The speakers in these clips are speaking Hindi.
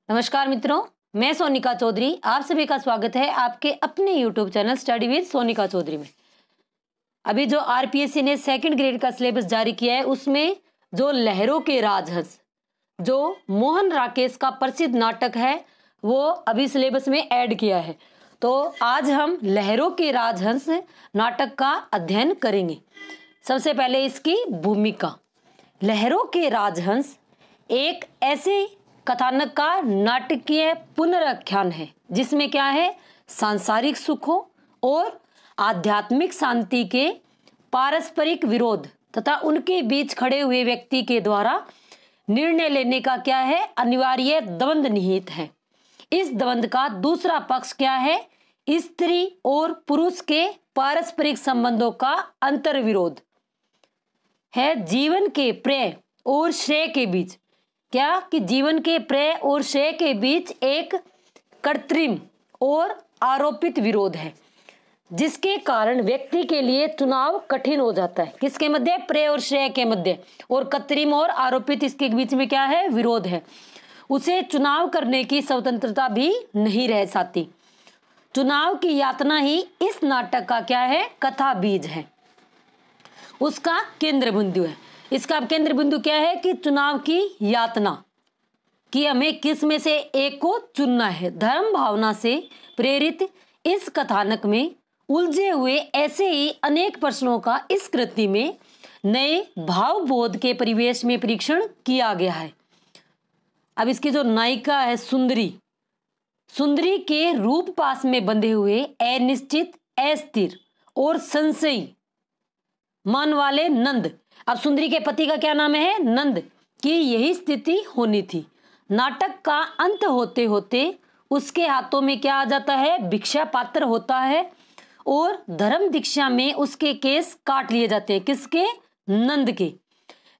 नमस्कार मित्रों, मैं सोनिका चौधरी। आप सभी का स्वागत है आपके अपने YouTube channel study with Sonika Chaudhary में। अभी जो आरपीएससी ने सेकंड ग्रेड का सिलेबस जारी किया है उसमें जो लहरों के राजहंस, जो मोहन राकेश का प्रसिद्ध नाटक है, वो अभी सिलेबस में ऐड किया है। तो आज हम लहरों के राजहंस नाटक का अध्ययन करेंगे। सबसे पहले इसकी भूमिका। लहरों के राजहंस एक ऐसे कथानक का नाटकीय पुनराख्यान है जिसमें क्या है, सांसारिक सुखों और आध्यात्मिक शांति के पारस्परिक विरोध तथा उनके बीच खड़े हुए व्यक्ति के द्वारा निर्णय लेने का क्या है, अनिवार्य द्वंद्व निहित है। इस द्वंद्व का दूसरा पक्ष क्या है, स्त्री और पुरुष के पारस्परिक संबंधों का अंतर्विरोध है। जीवन के प्रेय और श्रेय के बीच क्या कि जीवन के प्रेय और श्रेय के बीच एक कृत्रिम और आरोपित विरोध है जिसके कारण व्यक्ति के लिए चुनाव कठिन हो जाता है। किसके मध्य? प्रेय और श्रेय के मध्य, और कृत्रिम और आरोपित इसके बीच में क्या है, विरोध है। उसे चुनाव करने की स्वतंत्रता भी नहीं रह जाती। चुनाव की यातना ही इस नाटक का क्या है, कथा बीज है, उसका केंद्र बिंदु है। इसका केंद्र बिंदु क्या है कि चुनाव की यातना, कि हमें किस में से एक को चुनना है। धर्म भावना से प्रेरित इस कथानक में उलझे हुए ऐसे ही अनेक प्रश्नों का इस कृति में नए भावबोध के परिवेश में परीक्षण किया गया है। अब इसकी जो नायिका है सुंदरी, सुंदरी के रूप पास में बंधे हुए अनिश्चित, अस्थिर और संशयी मन वाले नंद। अब सुंदरी के पति का क्या नाम है, नंद, की यही स्थिति होनी थी। नाटक का अंत होते होते उसके हाथों में क्या आ जाता है, भिक्षा पात्र होता है और धर्म दीक्षा में उसके केस काट लिए जाते हैं। किसके? नंद के।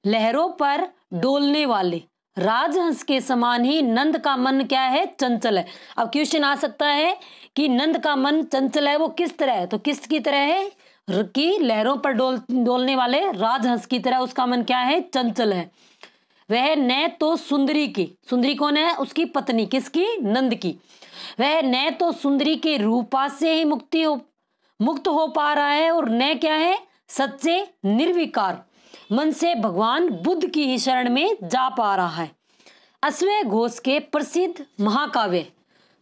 लहरों पर डोलने वाले राजहंस के समान ही नंद का मन क्या है, चंचल है। अब क्वेश्चन आ सकता है कि नंद का मन चंचल है, वो किस तरह है? तो किसकी तरह है कि लहरों पर डोलने वाले राजहंस की तरह उसका मन क्या है, चंचल है। वह न तो सुंदरी की, सुंदरी कौन है, उसकी पत्नी, किसकी? नंद की। वह न तो सुंदरी के रूपा से ही मुक्त हो पा रहा है और न क्या है, सच्चे निर्विकार मन से भगवान बुद्ध की ही शरण में जा पा रहा है। अश्वय घोष के प्रसिद्ध महाकाव्य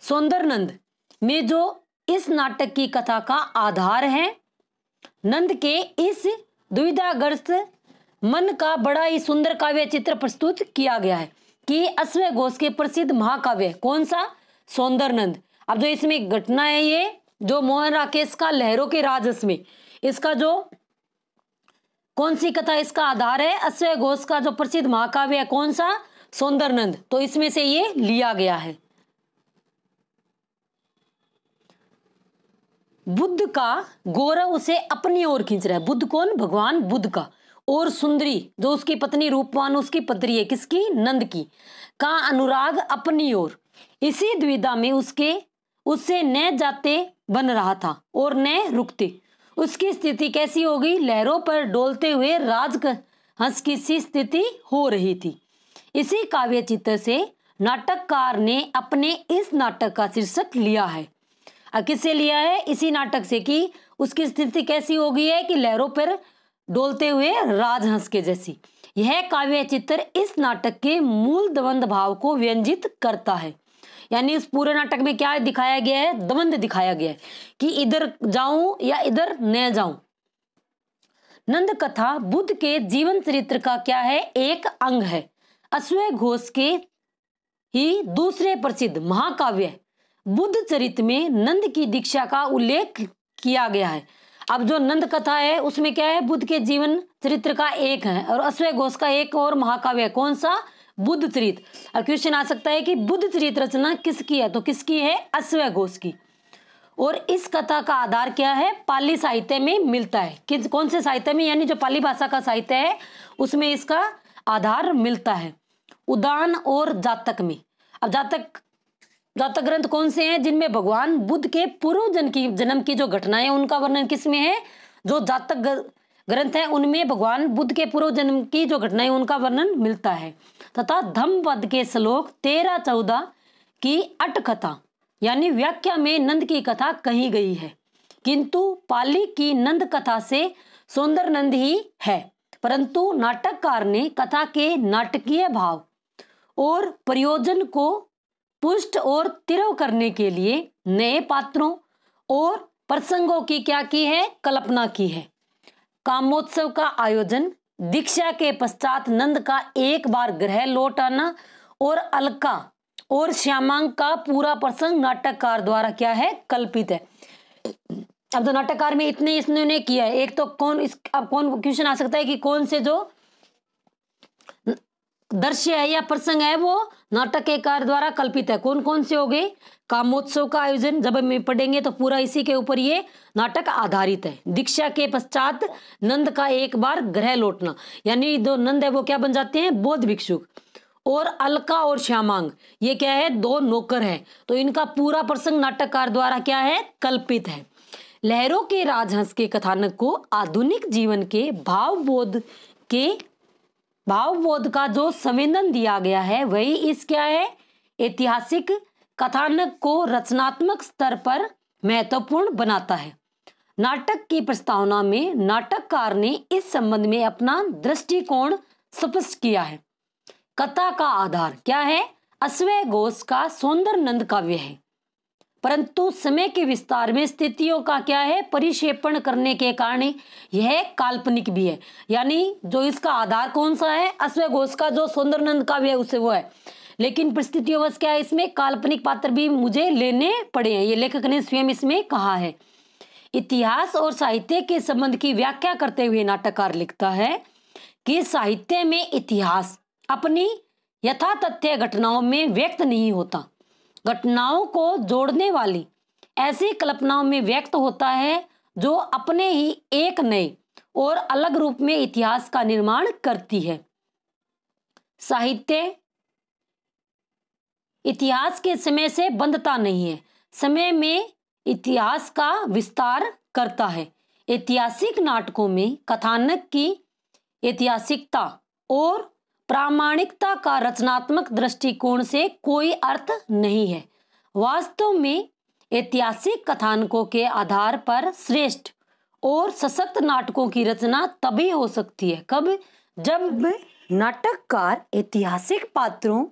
सौंदरनंद में जो इस नाटक की कथा का आधार है, नंद के इस दुविधाग्रस्त मन का बड़ा ही सुंदर काव्य चित्र प्रस्तुत किया गया है कि अश्वय घोष के प्रसिद्ध महाकाव्य कौन सा, सौंदरनंद। अब जो इसमें घटना है, ये जो मोहन राकेश का लहरों के राजहंस में, इसका जो कौन सी कथा इसका आधार है, अश्वय घोष का जो प्रसिद्ध महाकाव्य है कौन सा, सौंदरनंद। तो इसमें से ये लिया गया है। बुद्ध का गौरव उसे अपनी ओर खींच रहा है। बुद्ध कौन? भगवान बुद्ध का। और सुंदरी जो उसकी पत्नी रूपवान उसकी पत्नी है, किसकी? नंद की, का अनुराग अपनी ओर। इसी दुविधा में उससे न जाते बन रहा था और न रुकते। उसकी स्थिति कैसी हो गई? लहरों पर डोलते हुए राजहंस की सी स्थिति हो रही थी। इसी काव्य चित्र से नाटककार ने अपने इस नाटक का शीर्षक लिया है। किससे लिया है? इसी नाटक से, कि उसकी स्थिति कैसी हो गई है कि लहरों पर डोलते हुए राजहंस के जैसी। यह काव्य चित्र इस नाटक के मूल द्वंद्व भाव को व्यंजित करता है। यानी इस पूरे नाटक में क्या दिखाया गया है? द्वंद्व दिखाया गया है कि इधर जाऊं या इधर न जाऊं। नंद कथा बुद्ध के जीवन चरित्र का क्या है, एक अंग है। अश्वय घोष के ही दूसरे प्रसिद्ध महाकाव्य बुद्ध चरित्र में नंद की दीक्षा का उल्लेख किया गया है। अब जो नंद कथा है उसमें क्या है, बुद्ध के जीवन चरित्र का एक है, और अश्वय घोष का एक और महाकाव्य कौन सा, बुद्ध चरित्र। अब क्वेश्चन आ सकता है कि बुद्ध चरित्र रचना किसकी है? तो किसकी है? अश्वय घोष की। और इस कथा का आधार क्या है, पाली साहित्य में मिलता है। कौन से साहित्य में? यानी जो पाली भाषा का साहित्य है उसमें इसका आधार मिलता है, उदान और जातक में। अब जातक ग्रंथ कौन से हैं? जिनमें भगवान बुद्ध के पूर्व जन्म की जो घटनाएं उनका वर्णन किसमें है? जो जातक ग्रंथ है उनमें भगवान बुद्ध के पूर्व जन्म की जो घटनाएं उनका वर्णन मिलता है। तथा धम्मपद के श्लोक 13-14 की अटकथा यानी व्याख्या में नंद की कथा कही गई है, किंतु पाली की नंद कथा से सौंदर्य नंद ही है। परंतु नाटककार ने कथा के नाटकीय भाव और प्रयोजन को पुष्ट और तिरव करने के लिए नए पात्रों और प्रसंगों की क्या की है, कल्पना की है। कामोत्सव का आयोजन, दीक्षा के पश्चात नंद का एक बार गृह लौट आना और अलका और श्यामांग का पूरा प्रसंग नाटककार द्वारा क्या है, कल्पित है। अब तो नाटककार में इतने इसने किया है। एक तो अब कौन क्वेश्चन आ सकता है कि कौन से जो दृश्य है या प्रसंग है वो नाटककार द्वारा कल्पित है, कौन कौन से हो गए। कामोत्सव का आयोजन जब हम पढ़ेंगे तो पूरा इसी के ऊपर ये नाटक आधारित है। दीक्षा के पश्चात नंद का एक बार गृह लौटना, यानी जो नंद है वो क्या बन जाते हैं, बौद्ध भिक्षुक। और अलका और श्यामांग ये क्या है, दो नौकर है। तो इनका पूरा प्रसंग नाटककार द्वारा क्या है, कल्पित है। लहरों के राजहंस के कथानक को आधुनिक जीवन के भावबोध का जो संवेदन दिया गया है वही इस क्या है, ऐतिहासिक कथानक को रचनात्मक स्तर पर महत्वपूर्ण बनाता है। नाटक की प्रस्तावना में नाटककार ने इस संबंध में अपना दृष्टिकोण स्पष्ट किया है। कथा का आधार क्या है, अश्वय घोष का सौंदर्य नंद काव्य है, परंतु समय के विस्तार में स्थितियों का क्या है, परिक्षेपण करने के कारण यह काल्पनिक भी है। यानी जो इसका आधार कौन सा है, अश्वय घोष का जो सौंदर्य नंद काव्य है उसे वो है, लेकिन परिस्थितियों क्या है, इसमें काल्पनिक पात्र भी मुझे लेने पड़े हैं, ये लेखक ने स्वयं इसमें कहा है। इतिहास और साहित्य के संबंध की व्याख्या करते हुए नाटककार लिखता है कि साहित्य में इतिहास अपनी यथातथ्य घटनाओं में व्यक्त नहीं होता, घटनाओं को जोड़ने वाली ऐसी कल्पनाओं में व्यक्त होता है जो अपने ही एक नए और अलग रूप में इतिहास का निर्माण करती है। साहित्य इतिहास के समय से बंधता नहीं है, समय में इतिहास का विस्तार करता है। ऐतिहासिक नाटकों में कथानक की ऐतिहासिकता और प्रामाणिकता का रचनात्मक दृष्टिकोण से कोई अर्थ नहीं है। वास्तव में ऐतिहासिक कथानकों के आधार पर श्रेष्ठ और सशक्त नाटकों की रचना तभी हो सकती है, कब, जब नाटककार ऐतिहासिक पात्रों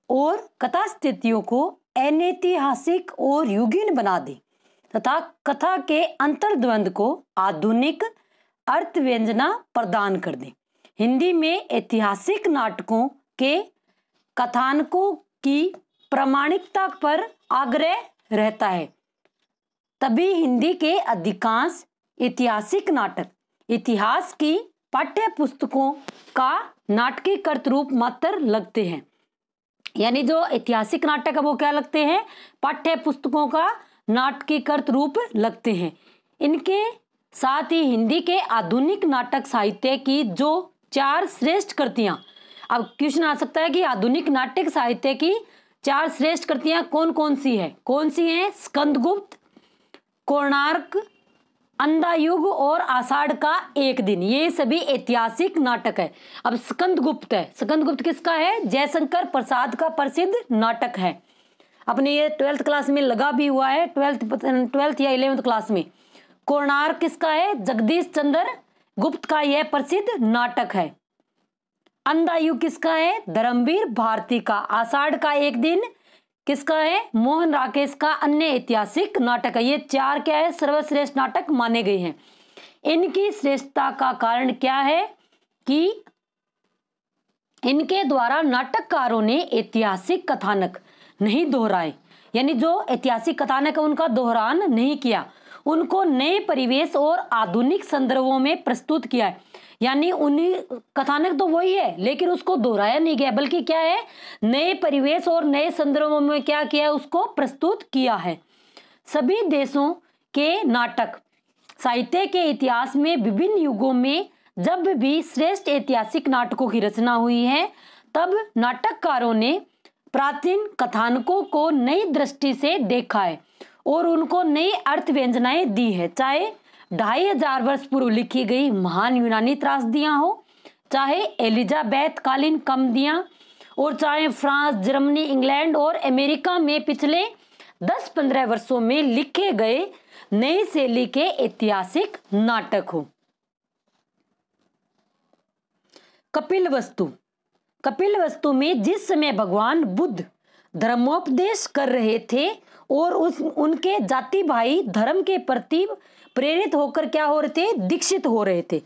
और कथा स्थितियों को अनैतिहासिक और युगीन बना दे तथा कथा के अंतर्द्वंद को आधुनिक अर्थ व्यंजना प्रदान कर दे। हिंदी में ऐतिहासिक नाटकों के कथानकों की प्रामाणिकता पर आग्रह रहता है, तभी हिंदी के अधिकांश ऐतिहासिक नाटक इतिहास की पाठ्य पुस्तकों का नाटकीकृत रूप मात्र लगते हैं। यानी जो ऐतिहासिक नाटक है वो क्या लगते हैं, पाठ्य पुस्तकों का नाटकीकृत रूप लगते हैं। इनके साथ ही हिंदी के आधुनिक नाटक साहित्य की जो 4 श्रेष्ठ कृतियां, अब क्वेश्चन आ सकता है कि आधुनिक नाटक साहित्य की 4 श्रेष्ठ कृतियां कौन कौन सी हैं, स्कंदगुप्त, कोणार्क, अंधायुग और आषाढ़ का एक दिन, ये सभी ऐतिहासिक नाटक है। अब स्कंदगुप्त है, स्कंदगुप्त किसका है, जयशंकर प्रसाद का प्रसिद्ध नाटक है, अपने ये 12th क्लास में लगा भी हुआ है, 12th या 11th क्लास में। कोणार्क किसका है, जगदीश चंद्र गुप्त का यह प्रसिद्ध नाटक है। अंधायुग किसका है, धर्मवीर भारती का। आषाढ़ का एक दिन किसका है, मोहन राकेश का अन्य ऐतिहासिक नाटक है। ये 4 क्या है, सर्वश्रेष्ठ नाटक माने गए हैं। इनकी श्रेष्ठता का कारण क्या है कि इनके द्वारा नाटककारों ने ऐतिहासिक कथानक नहीं दोहराए, यानी जो ऐतिहासिक कथानक है उनका दोहरान नहीं किया, उनको नए परिवेश और आधुनिक संदर्भों में प्रस्तुत किया है। यानी उन्हीं कथानक तो वही है लेकिन उसको दोहराया नहीं गया, बल्कि क्या है, नए परिवेश और नए संदर्भों में क्या किया है, उसको प्रस्तुत किया है। सभी देशों के नाटक साहित्य के इतिहास में विभिन्न युगों में जब भी श्रेष्ठ ऐतिहासिक नाटकों की रचना हुई है, तब नाटककारों ने प्राचीन कथानकों को नई दृष्टि से देखा है और उनको नई अर्थ व्यंजनाएं दी है। चाहे 2500 वर्ष पूर्व लिखी गई महान यूनानी त्रासदियां हो, चाहे एलिजाबेथ कालीन कमदियां और चाहे फ्रांस, जर्मनी, इंग्लैंड और अमेरिका में पिछले 10-15 वर्षों में लिखे गए नई शैली के ऐतिहासिक नाटक हो। कपिलवस्तु। कपिलवस्तु में जिस समय भगवान बुद्ध धर्मोपदेश कर रहे थे और उनके जाति भाई धर्म के प्रति प्रेरित होकर क्या हो रहे थे, दीक्षित हो रहे थे।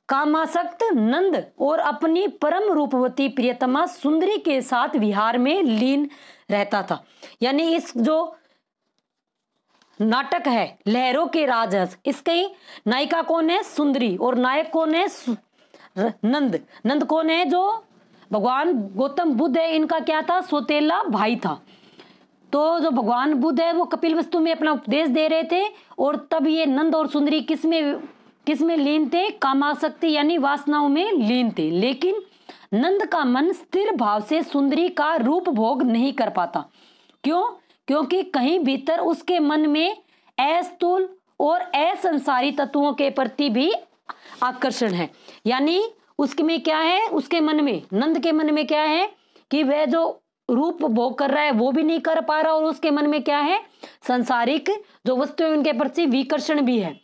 कामासक्त नंद और अपनी परम रूपवती प्रियतमा सुंदरी के साथ विहार में लीन रहता था। यानी इस जो नाटक है लहरों के राजहंस, इसकी नायिका कौन है, सुंदरी, और नायक कौन है, नंद। नंद कौन है, जो भगवान गौतम बुद्ध है, इनका क्या था, सौतेला भाई था। तो जो भगवान बुद्ध है वो कपिलवस्तु में अपना उपदेश दे रहे थे और तब ये नंद और सुंदरी किसमें लीन थे, कामासक्ति यानी वासनाओं में लीन थे। लेकिन नंद का मन स्थिर भाव से सुंदरी का रूप भोग नहीं कर पाता। क्यों? क्योंकि कहीं भीतर उसके मन में अस्थूल और असंसारी तत्वों के प्रति भी आकर्षण है। यानी उसके में क्या है, उसके मन में, नंद के मन में क्या है कि वह जो रूप भोग कर रहा है वो भी नहीं कर पा रहा और उसके मन में क्या है, संसारिक जो वस्तु है उनके प्रति विकर्षण भी है।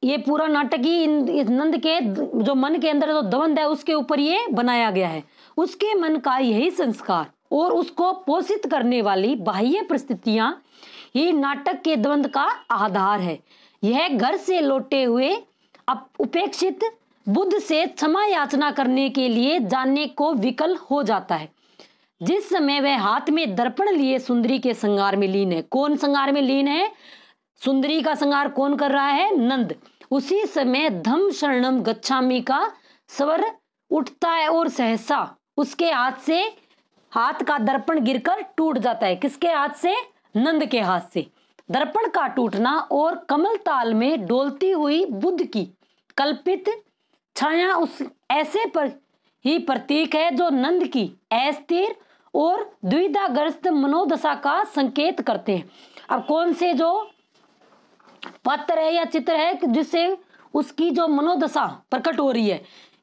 ये पूरा नाटक ही इस नंद के जो मन के अंदर जो द्वंद है उसके ऊपर ये बनाया गया है। उसके मन का यही संस्कार और उसको पोषित करने वाली बाह्य परिस्थितियां ही नाटक के द्वंद का आधार है। यह घर से लौटे हुए उपेक्षित बुद्ध से क्षमा याचना करने के लिए जाने को विकल हो जाता है। जिस समय वह हाथ में दर्पण लिए सुंदरी के श्रृंगार में लीन है। कौन श्रृंगार में लीन है? सुंदरी का श्रृंगार कौन कर रहा है? नंद। उसी समय धम शरणम गच्छामि का स्वर उठता है और सहसा उसके हाथ का दर्पण गिरकर टूट जाता है। किसके हाथ से? नंद के हाथ से। दर्पण का टूटना और कमल ताल में डोलती हुई बुद्ध की कल्पित छाया उस ऐसे पर ही प्रतीक है जो नंद की अस्थिर और द्विधाग्रस्त मनोदशा का संकेत करते हैं। अब कौन से जो पत्र है या चित्र है जिससे उसकी जो मनोदशा प्रकट हो रही है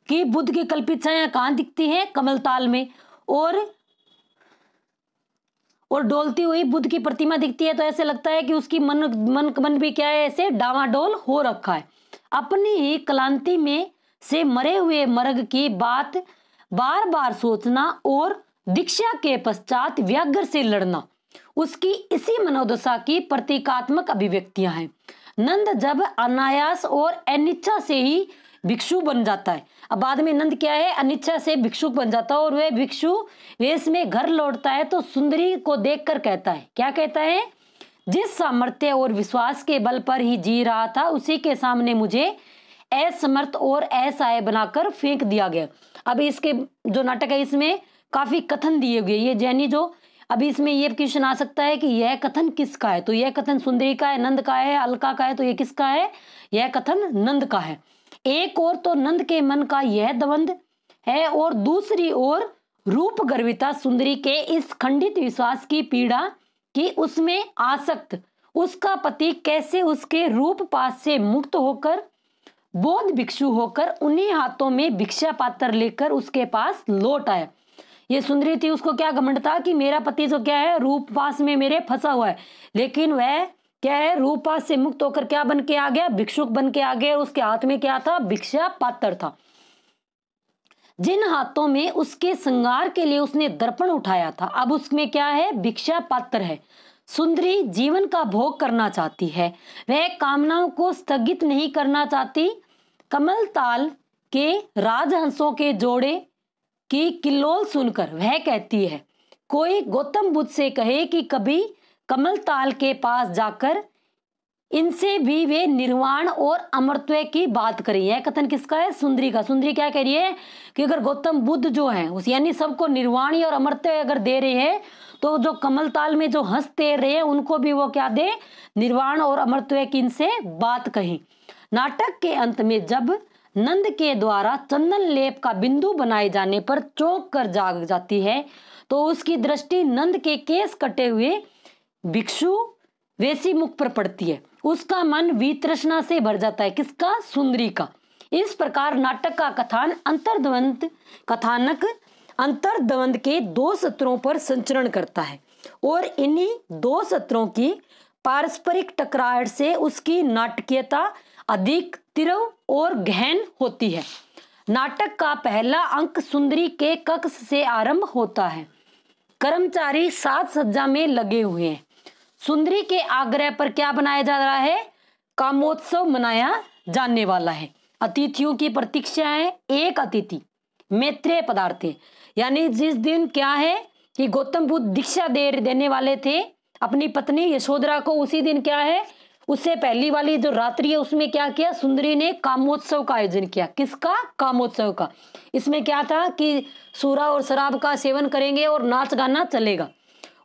कि बुद्ध की कल्पित छाया कहाँ दिखती है? कमलताल में। और डोलती हुई बुद्ध की प्रतिमा दिखती है तो ऐसे लगता है कि उसकी मन भी क्या है, ऐसे डावाडोल हो रखा है। अपनी ही क्लांति में से मरे हुए मर्ग की बात बार बार सोचना और दीक्षा के पश्चात व्याघ्र से लड़ना उसकी इसी मनोदशा की प्रतीकात्मक अभिव्यक्तियां हैं। नंद जब अनायास और अनिच्छा से ही भिक्षु बन जाता है। अब बाद में नंद क्या है, अनिच्छा से भिक्षुक बन जाता है और वह भिक्षु वेश में घर लौटता है तो सुंदरी को देखकर कहता है, क्या कहता है? जिस सामर्थ्य और विश्वास के बल पर ही जी रहा था उसी के सामने मुझे असमर्थ और असहाय बनाकर फेंक दिया गया। अब इसके जो नाटक है इसमें काफी कथन दिए गए। ये जैनी जो अभी इसमें ये क्वेश्चन आ सकता है कि यह कथन किसका है, तो यह कथन सुंदरी का है, नंद का है, अलका का है, तो ये किसका है? यह कथन नंद का है। एक और तो नंद के मन का यह द्वंद है और दूसरी ओर रूप गर्विता सुंदरी के इस खंडित विश्वास की पीड़ा कि उसमें आसक्त उसका पति कैसे उसके रूप पास से मुक्त होकर बौद्ध भिक्षु होकर उन्हीं हाथों में भिक्षा पात्र लेकर उसके पास लौट आया। ये सुंदरी थी, उसको क्या घमंड था कि मेरा पति जो क्या है, रूप पास में मेरे फंसा हुआ है, लेकिन वह क्या है, रूप पास से मुक्त होकर क्या बन के आ गया? भिक्षुक बन के आ गया। उसके हाथ में क्या था? भिक्षा पात्र था। जिन हाथों में उसके श्रृंगार के लिए उसने दर्पण उठाया था अब उसमें क्या है? भिक्षा पात्र है। सुंदरी जीवन का भोग करना चाहती है, वह कामनाओं को स्थगित नहीं करना चाहती। कमल ताल के राजहंसों के जोड़े की किल्लोल सुनकर वह कहती है, कोई गौतम बुद्ध से कहे कि कभी कमल ताल के पास जाकर इनसे भी वे निर्वाण और अमरत्व की बात करें। यह कथन किसका है? सुंदरी का। सुंदरी क्या कह रही है कि अगर गौतम बुद्ध जो है उस यानी सबको निर्वाण और अमरत्व अगर दे रहे हैं तो जो कमल ताल में जो हंस तैर रहे हैं उनको भी वो क्या दे? निर्वाण और अमरत्व की इनसे बात कहें। नाटक के अंत में जब नंद के द्वारा चंदन लेप का बिंदु बनाए जाने पर चौंक कर जाग जाती है तो उसकी दृष्टि नंद के केस कटे हुए भिक्षु वेशी मुख पर पड़ती है। उसका मन वितृष्णा से भर जाता है। किसका? सुंदरी का। इस प्रकार नाटक का कथानक अंतर्द्वंद के दो सत्रों पर संचरण करता है और इन्हीं दो सत्रों की पारस्परिक टकराव से उसकी नाटकीयता अधिक तीव्र और गहन होती है। नाटक का पहला अंक सुंदरी के कक्ष से आरंभ होता है। कर्मचारी साज सज्जा में लगे हुए हैं। सुंदरी के आग्रह पर क्या बनाया जा रहा है? कामोत्सव मनाया जाने वाला है। अतिथियों की प्रतीक्षा है। एक अतिथि मैत्रेय पदार्थे, यानी जिस दिन क्या है कि गौतम बुद्ध दीक्षा देने वाले थे अपनी पत्नी यशोधरा को, उसी दिन क्या है, उससे पहली वाली जो रात्रि है उसमें क्या किया, सुंदरी ने कामोत्सव का आयोजन किया। किसका? कामोत्सव का। इसमें क्या था कि सूरा और शराब का सेवन करेंगे और नाच गाना चलेगा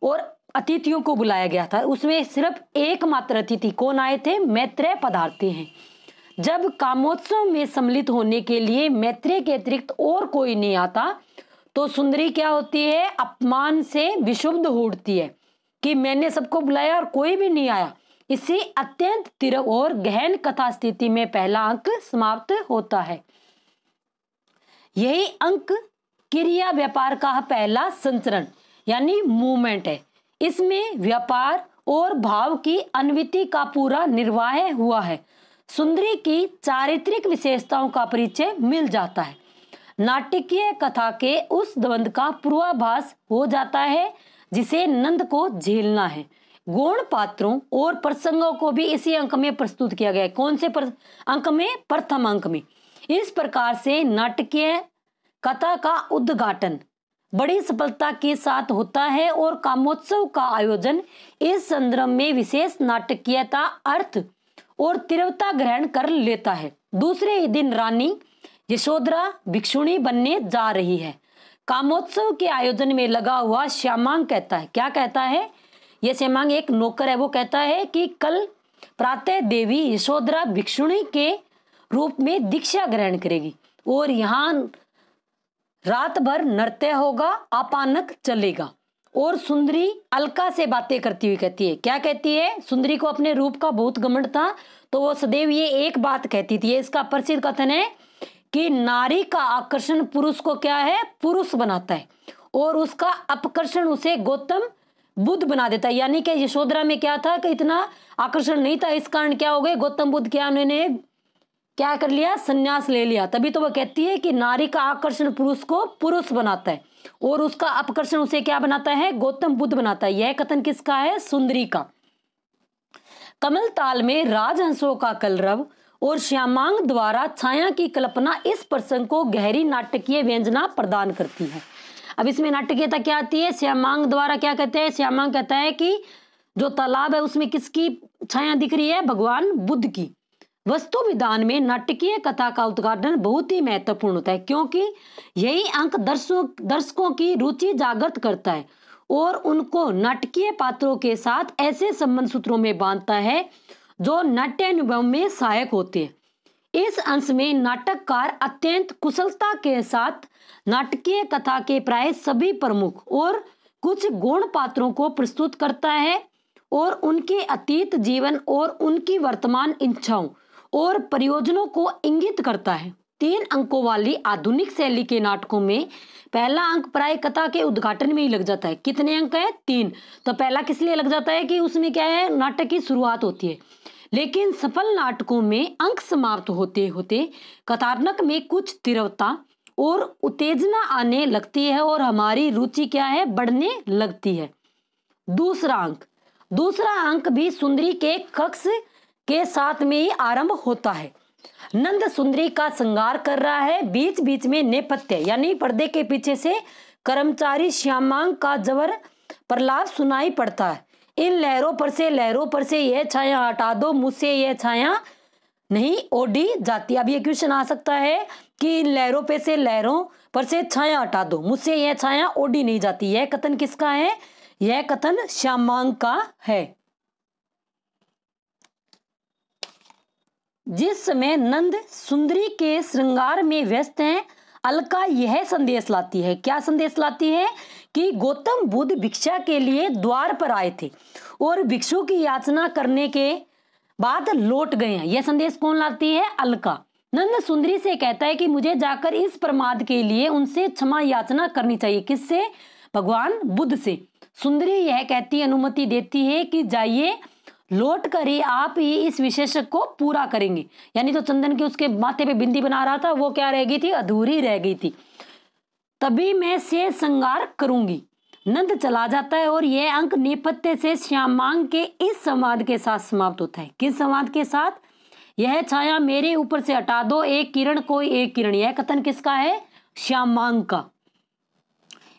और अतिथियों को बुलाया गया था। उसमें सिर्फ एकमात्र अतिथि कौन आए थे? मैत्रेय पधारते हैं। जब कामोत्सव में सम्मिलित होने के लिए मैत्रेय के अतिरिक्त और कोई नहीं आता तो सुंदरी क्या होती है? अपमान से विक्षुब्ध उठती है कि मैंने सबको बुलाया और कोई भी नहीं आया। इससे अत्यंत तीव्र और गहन कथा स्थिति में पहला अंक समाप्त होता है। यही अंक क्रिया व्यापार का पहला संचरण यानी मूवमेंट है। इसमें व्यापार और भाव की अनविति का पूरा निर्वाह हुआ है। सुंदरी की चारित्रिक विशेषताओं का परिचय मिल जाता है। नाटकीय कथा के उस द्वंद का पूर्वाभास हो जाता है जिसे नंद को झेलना है। गौण पात्रों और प्रसंगों को भी इसी अंक में प्रस्तुत किया गया है। कौन से अंक में? प्रथम अंक में। इस प्रकार से नाटकीय कथा का उद्घाटन बड़ी सफलता के साथ होता है और कामोत्सव का आयोजन इस संदर्भ में विशेष नाटकीयता, अर्थ और तीव्रता ग्रहण कर लेता है। दूसरे ही दिन रानी यशोधरा भिक्षुणी बनने जा रही है। कामोत्सव के आयोजन में लगा हुआ श्यामांग कहता है, क्या कहता है? यह श्यामांग एक नौकर है। वो कहता है कि कल प्रातः देवी यशोधरा भिक्षुणी के रूप में दीक्षा ग्रहण करेगी और यहाँ रात भर नृत्य होगा, आपानक चलेगा। और सुंदरी अलका से बातें करती हुई कहती है, क्या कहती है? सुंदरी को अपने रूप का बहुत घमंड था तो वो सदैव ये एक बात कहती थी। इसका प्रसिद्ध कथन है कि नारी का आकर्षण पुरुष को क्या है? पुरुष बनाता है और उसका अपकर्षण उसे गौतम बुद्ध बना देता है। यानी कि यशोधरा में क्या था कि इतना आकर्षण नहीं था, इस कारण क्या हो गए, गौतम बुद्ध क्या उन्होंने क्या कर लिया? संन्यास ले लिया। तभी तो वह कहती है कि नारी का आकर्षण पुरुष को पुरुष बनाता है और उसका अपकर्षण उसे क्या बनाता है? गौतम बुद्ध बनाता है। यह कथन किसका है? सुंदरी का। कमल ताल में राजहंसों का कलरव और श्यामांग द्वारा छाया की कल्पना इस प्रसंग को गहरी नाटकीय व्यंजना प्रदान करती है। अब इसमें नाटकीयता क्या आती है? श्यामांग द्वारा क्या कहते हैं? श्यामांग कहता है कि जो तालाब है उसमें किसकी छाया दिख रही है? भगवान बुद्ध की। वस्तु विधान में नाटकीय कथा का उद्घाटन बहुत ही महत्वपूर्ण होता है क्योंकि यही अंक दर्शकों की रुचि जागृत करता है और उनको नाटकीय पात्रों के साथ ऐसे संबंध सूत्रों में बांधता है जो नाट्य अनुभव में सहायक होते हैं। इस अंश में नाटककार अत्यंत कुशलता के साथ नाटकीय कथा के प्राय सभी प्रमुख और कुछ गौण पात्रों को प्रस्तुत करता है और उनके अतीत जीवन और उनकी वर्तमान इच्छाओं और प्रयोजनों को इंगित करता है। 3 अंकों वाली आधुनिक शैली के नाटकों में पहला अंक प्राय कथा के उद्घाटन में ही लग जाता है। कितने अंक है? 3। तो पहला किस लिए लग जाता है कि उसमें क्या है? नाटक की शुरुआत होती है। लेकिन सफल नाटकों में अंक समाप्त होते होते कथानक में कुछ तीव्रता और उत्तेजना आने लगती है और हमारी रुचि क्या है? बढ़ने लगती है। दूसरा अंक भी सुंदरी के कक्ष के साथ में ही आरंभ होता है। नंद सुंदरी का श्रृंगार कर रहा है। बीच बीच में नेपथ्य यानी पर्दे के पीछे से कर्मचारी श्यामांग का जबर प्रलाप सुनाई पड़ता है। इन लहरों पर से यह छाया हटा दो, मुझसे यह छाया नहीं ओढ़ी जाती। अब ये क्वेश्चन आ सकता है कि इन लहरों पर से छाया हटा दो, मुझसे यह छाया ओढ़ी नहीं जाती। यह कथन किसका है? यह कथन श्यामांग का है। जिस समय नंद सुंदरी के श्रृंगार में व्यस्त हैं, अलका यह संदेश लाती है। क्या संदेश लाती है? कि गौतम बुद्ध भिक्षा के लिए द्वार पर आए थे और भिक्षु की याचना करने के बाद लौट गए हैं। यह संदेश कौन लाती है? अलका। नंद सुंदरी से कहता है कि मुझे जाकर इस प्रमाद के लिए उनसे क्षमा याचना करनी चाहिए। किससे? भगवान बुद्ध से। सुंदरी यह कहती अनुमति देती है कि जाइए, लौट कर ही आप ही इस विशेषक को पूरा करेंगे। यानी तो चंदन की उसके माथे पे बिंदी बना रहा था वो क्या रह गई थी? अधूरी रह गई थी। तभी मैं से श्रृंगार करूंगी। नंद चला जाता है और यह अंक नेपथ्य से श्यामांग के इस संवाद के साथ समाप्त होता है। किस संवाद के साथ? यह छाया मेरे ऊपर से हटा दो, एक किरण कोई एक किरण। यह कथन किसका है? श्यामांग का।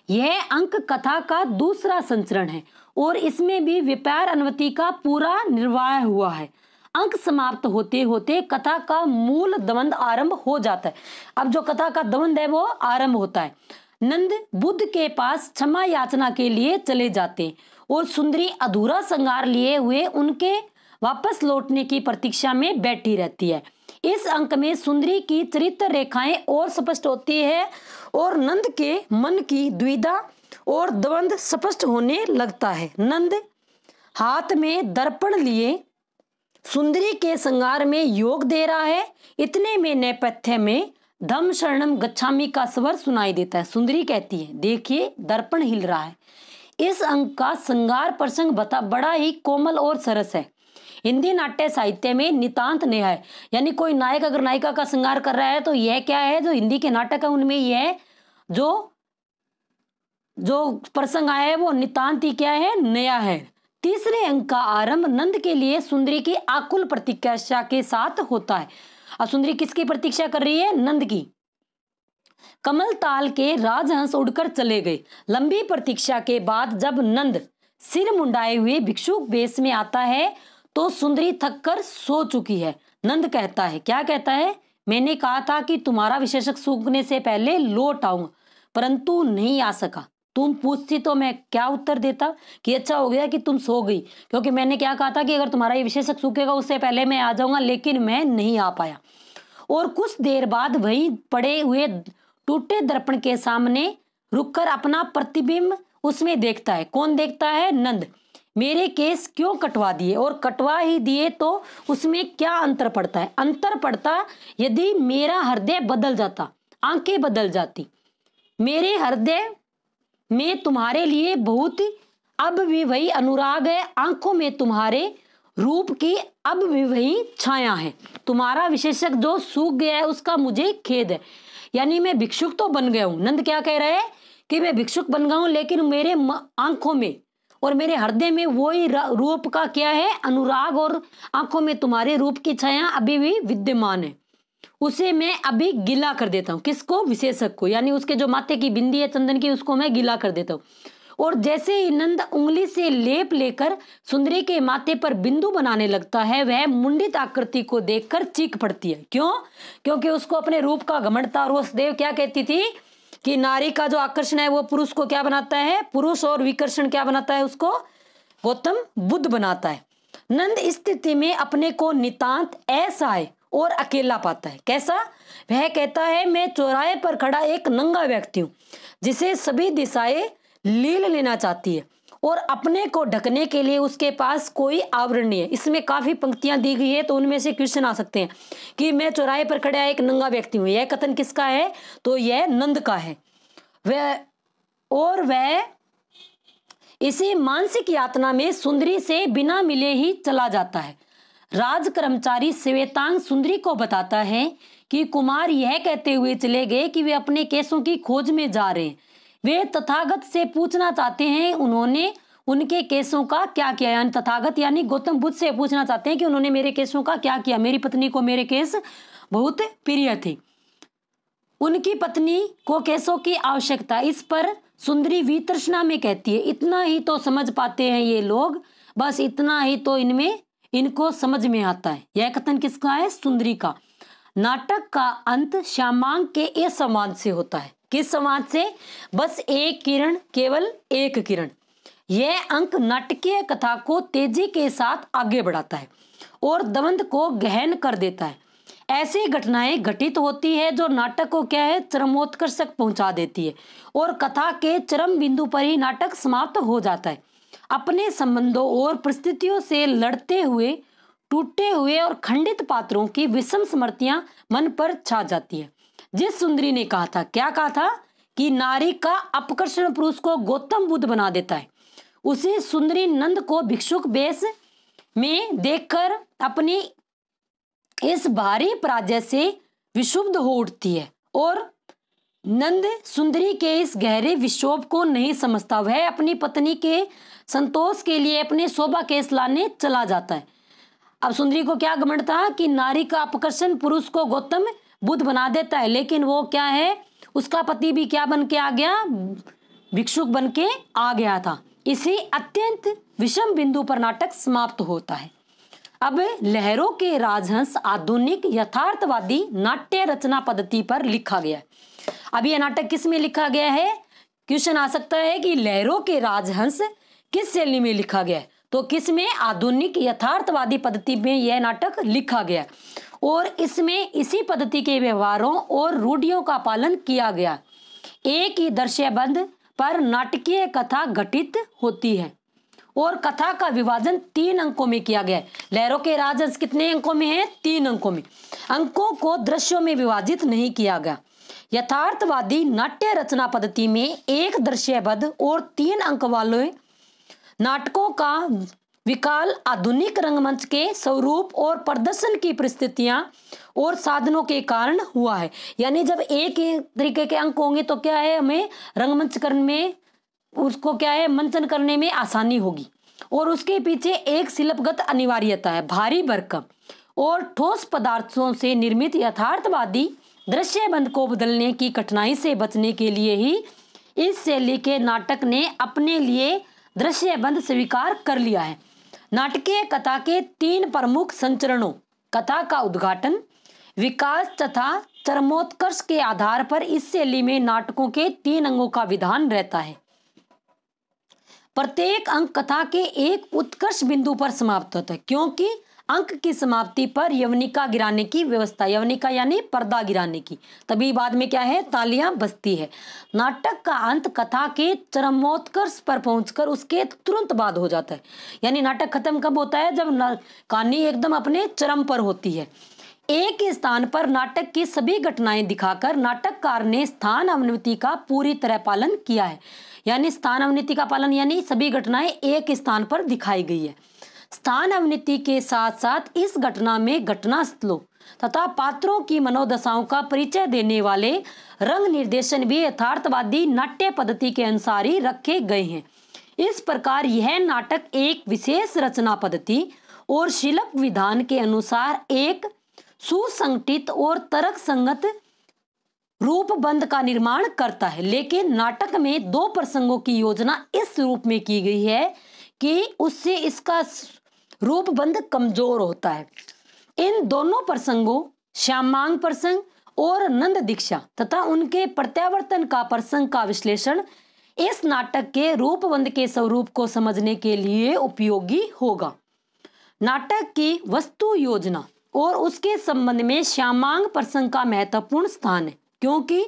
यह अंक कथा का दूसरा संचरण है और इसमें भी व्यापार अनुवृत्ति का पूरा निर्वाह हुआ है। अंक समाप्त होते होते कथा का मूल द्वंद आरंभ हो जाता है। अब जो कथा का द्वंद है वो आरंभ होता है। नंद बुद्ध के पास क्षमा याचना के लिए चले जाते और सुंदरी अधूरा श्रृंगार लिए हुए उनके वापस लौटने की प्रतीक्षा में बैठी रहती है। इस अंक में सुंदरी की चरित्र रेखाएं और स्पष्ट होती है और नंद के मन की द्विधा और द्वंद स्पष्ट होने लगता है। नंद हाथ में दर्पण लिए सुंदरी के श्रृंगार में योग दे रहा है। इतने में नेपथ्य में धम्म शरणम गच्छामि का स्वर सुनाई देता है। सुंदरी कहती है, देखिए दर्पण हिल रहा है। इस अंक का श्रृंगार प्रसंग बड़ा ही कोमल और सरस है। हिंदी नाट्य साहित्य में नितांत नेहा है। यानी कोई नायक अगर नायिका का श्रृंगार कर रहा है तो यह क्या है? जो हिंदी के नाटक है उनमें यह जो प्रसंग आया है वो नितांत ही क्या है? नया है। तीसरे अंक का आरंभ नंद के लिए सुंदरी की आकुल प्रतीक्षा के साथ होता है। अब सुंदरी किसकी प्रतीक्षा कर रही है? नंद की। कमल ताल के राजहंस उड़कर चले गए। लंबी प्रतीक्षा के बाद जब नंद सिर मुंडाए हुए भिक्षुक वेश में आता है तो सुंदरी थक कर सो चुकी है। नंद कहता है, क्या कहता है? मैंने कहा था कि तुम्हारा विशेषक सूखने से पहले लौट आऊंगा, परंतु नहीं आ सका। तुम पूछती तो मैं क्या उत्तर देता कि अच्छा हो गया कि तुम सो गई, क्योंकि मैंने क्या कहा था कि अगर तुम्हारा ये विशेषक सूखेगा उससे पहले मैं आ जाऊंगा, लेकिन मैं नहीं आ पाया। और कुछ देर बाद वही पड़े हुए टूटे दर्पण के सामने रुककर अपना प्रतिबिंब उसमें देखता है। कौन देखता है? नंद। मेरे केस क्यों कटवा दिए? और कटवा ही दिए तो उसमें क्या अंतर पड़ता है? अंतर पड़ता यदि मेरा हृदय बदल जाता, आंखें बदल जाती। मेरे हृदय में तुम्हारे लिए बहुत अब भी वही अनुराग है, आंखों में तुम्हारे रूप की अब भी वही छाया है। तुम्हारा विशेषक जो सूख गया है उसका मुझे खेद है। यानी मैं भिक्षुक तो बन गया हूं। नंद क्या कह रहे हैं कि मैं भिक्षुक बन गया हूं, लेकिन मेरे आंखों में और मेरे हृदय में वही रूप का क्या है? अनुराग, और आंखों में तुम्हारे रूप की छाया अभी भी विद्यमान है। उसे मैं अभी गीला कर देता हूँ। किसको? विशेषक को। यानी उसके जो माथे की बिंदी है चंदन की, उसको मैं गीला कर देता हूँ। और जैसे ही नंद उंगली से लेप लेकर सुंदरी के माथे पर बिंदु बनाने लगता है, वह मुंडित आकृति को देखकर चीख पड़ती है। क्यों? क्योंकि उसको अपने रूप का घमंड था। और वसुदेव क्या कहती थी कि नारी का जो आकर्षण है वो पुरुष को क्या बनाता है? पुरुष। और विकर्षण क्या बनाता है? उसको गौतम बुद्ध बनाता है। नंद इस स्थिति में अपने को नितांत असहाय और अकेला पाता है। कैसा? वह कहता है, मैं चौराहे पर खड़ा एक नंगा व्यक्ति हूँ जिसे सभी दिशाएं लील लेना चाहती है और अपने को ढकने के लिए उसके पास कोई आवरण नहीं है। इसमें काफी पंक्तियां दी गई है तो उनमें से क्वेश्चन आ सकते हैं कि मैं चौराहे पर खड़ा एक नंगा व्यक्ति हूँ। यह कथन किसका है? तो यह नंद का है। वह इसी मानसिक यातना में सुंदरी से बिना मिले ही चला जाता है। राज कर्मचारी श्वेतांग सुंदरी को बताता है कि कुमार यह कहते हुए चले गए कि वे अपने केसों की खोज में जा रहे हैं। वे तथागत से पूछना चाहते हैं उन्होंने उनके केसों का क्या किया। यानी तथागत यानी गौतम बुद्ध से पूछना चाहते हैं कि उन्होंने मेरे केसों का क्या किया। मेरी पत्नी को मेरे केस बहुत प्रिय थे। उनकी पत्नी को केसों की आवश्यकता। इस पर सुंदरी वितृष्णा में कहती है, इतना ही तो समझ पाते हैं ये लोग, बस इतना ही तो इनको समझ में आता है। यह कथन किसका है? सुंदरी का। नाटक का अंत श्यामांग के इस संवाद से होता है। किस संवाद से? बस एक किरण, केवल एक किरण। यह अंक नाटकीय कथा को तेजी के साथ आगे बढ़ाता है और द्वंद को गहन कर देता है। ऐसी घटनाएं घटित होती है जो नाटक को क्या है? चरमोत्कर्ष पहुंचा देती है और कथा के चरम बिंदु पर ही नाटक समाप्त हो जाता है। अपने संबंधों और परिस्थितियों से लड़ते हुए टूटे हुए और खंडित पात्रों की विषम स्मृतियां मन पर छा जाती है। जिस सुंदरी ने कहा था, क्या कहा था कि नारी का अपकर्षण पुरुष को गौतम बुद्ध बना देता है, उसी सुंदरी नंद को भिक्षुक वेश में देखकर अपनी इस भारी पराजय से विक्षुब्ध हो उठती है और नंद सुंदरी के इस गहरे विक्षोभ को नहीं समझता। वह अपनी पत्नी के संतोष के लिए अपने शोभा केश लाने चला जाता है। अब सुंदरी को क्या घमंड था कि नारी का अपकर्षण पुरुष को गौतम बुद्ध बना देता है, लेकिन वो क्या है, उसका पति भी क्या बन के आ गया, भिक्षुक बन के आ गया था। इसी अत्यंत विषम बिंदु पर नाटक समाप्त होता है। अब लहरों के राजहंस आधुनिक यथार्थवादी नाट्य रचना पद्धति पर लिखा गया है। अब यह नाटक किस में लिखा गया है? क्वेश्चन आ सकता है कि लहरों के राजहंस किस शैली में लिखा गया है, तो किस में? आधुनिक यथार्थवादी पद्धति में यह नाटक लिखा गया और इसमें इसी पद्धति के व्यवहारों और रूढ़ियों का पालन किया गया। एक ही दृश्यबंध पर नाटकीय कथा घटित होती है और कथा का विभाजन 3 अंकों में किया गया है। लहरों के राजहंस कितने अंकों में है? 3 अंकों में। अंकों को दृश्यों में विभाजित नहीं किया गया। यथार्थवादी नाट्य रचना पद्धति में एक दृश्यबद्ध और 3 अंक वाले नाटकों का विकाल आधुनिक रंगमंच के स्वरूप और प्रदर्शन की परिस्थितियां और साधनों के कारण हुआ है। यानी जब एक ही तरीके के अंक होंगे तो क्या है, हमें रंगमंच करने में, उसको क्या है, मंचन करने में आसानी होगी। और उसके पीछे एक शिल्पगत अनिवार्यता है। भारी भरकम और ठोस पदार्थों से निर्मित यथार्थवादी दृश्यबंध को बदलने की कठिनाई से बचने के लिए ही इस शैली के नाटक ने अपने लिए दृश्यबंध स्वीकार कर लिया है। नाटकीय कथा के 3 प्रमुख संचरणों, कथा का उद्घाटन, विकास तथा चरमोत्कर्ष के आधार पर इस शैली में नाटकों के 3 अंगों का विधान रहता है। प्रत्येक अंक कथा के एक उत्कर्ष बिंदु पर समाप्त होता है, क्योंकि अंक की समाप्ति पर यवनिका गिराने की व्यवस्था, यवनिका यानी पर्दा गिराने की, तभी बाद में क्या है, तालियां बजती है। नाटक का अंत कथा के चरमोत्कर्ष पर पहुंचकर उसके तुरंत बाद हो जाता है। यानी नाटक खत्म कब होता है? जब कहानी एकदम अपने चरम पर होती है। एक ही स्थान पर नाटक की सभी घटनाएं दिखाकर नाटककार ने स्थान अवनति का पूरी तरह पालन किया है। यानी स्थान अवनति का पालन, यानी सभी घटनाएं एक स्थान पर दिखाई गई है। स्थान अवनति के साथ साथ इस घटना में घटनास्थलों तथा पात्रों की मनोदशाओं का परिचय देने वाले रंग निर्देशन भी यथार्थवादी नाट्य पद्धति के अनुसार ही रखे गए हैं। इस प्रकार यह नाटक एक विशेष रचना पद्धति और शिल्प विधान के अनुसार एक सुसंगठित और तर्क संगत रूपबंध का निर्माण करता है। लेकिन नाटक में 2 प्रसंगों की योजना इस रूप में की गई है कि उससे इसका रूपबंध कमजोर होता है। इन दोनों प्रसंगों, श्यामांग प्रसंग और नंद दीक्षा तथा उनके प्रत्यावर्तन का प्रसंग का विश्लेषण इस नाटक के रूपबंध के स्वरूप को समझने के लिए उपयोगी होगा। नाटक की वस्तु योजना और उसके संबंध में श्यामांग प्रसंग का महत्वपूर्ण स्थान है, क्योंकि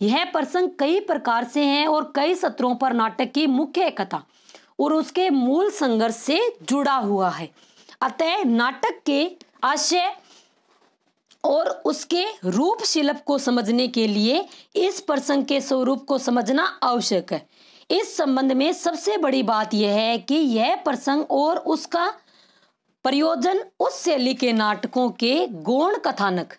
यह प्रसंग कई प्रकार से है और कई सत्रों पर नाटक की मुख्य कथा और उसके मूल संघर्ष से जुड़ा हुआ है। अतः नाटक के आशय और उसके रूप शिल्प को समझने के लिए इस प्रसंग के स्वरूप को समझना आवश्यक है। इस संबंध में सबसे बड़ी बात यह है कि यह प्रसंग और उसका प्रयोजन उस शैली के नाटकों के गौण कथानक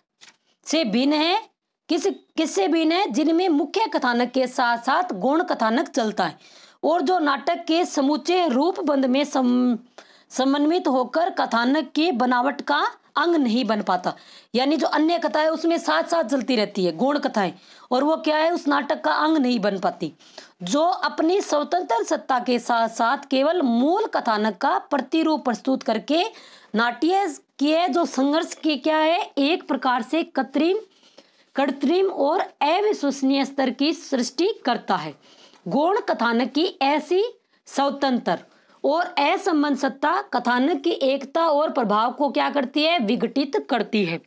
से भिन्न है। किससे भिन्न है? जिनमें मुख्य कथानक के साथ साथ गौण कथानक चलता है और जो नाटक के समूचे रूपबंध में समन्वित होकर कथानक की बनावट का अंग नहीं बन पाता। यानी जो अन्य कथा है उसमें साथ साथ चलती रहती है गौण कथाएं, और वो क्या है, उस नाटक का अंग नहीं बन पाती। जो अपनी स्वतंत्र सत्ता के साथ साथ केवल मूल कथानक का प्रतिरूप प्रस्तुत करके नाट्य के जो संघर्ष के क्या है, एक प्रकार से कृत्रिम और अविश्वसनीय स्तर की सृष्टि करता है। गौण कथानक की ऐसी स्वतंत्र और असंबद्ध सत्ता कथानक की एकता और प्रभाव को क्या करती है, विघटित करती है।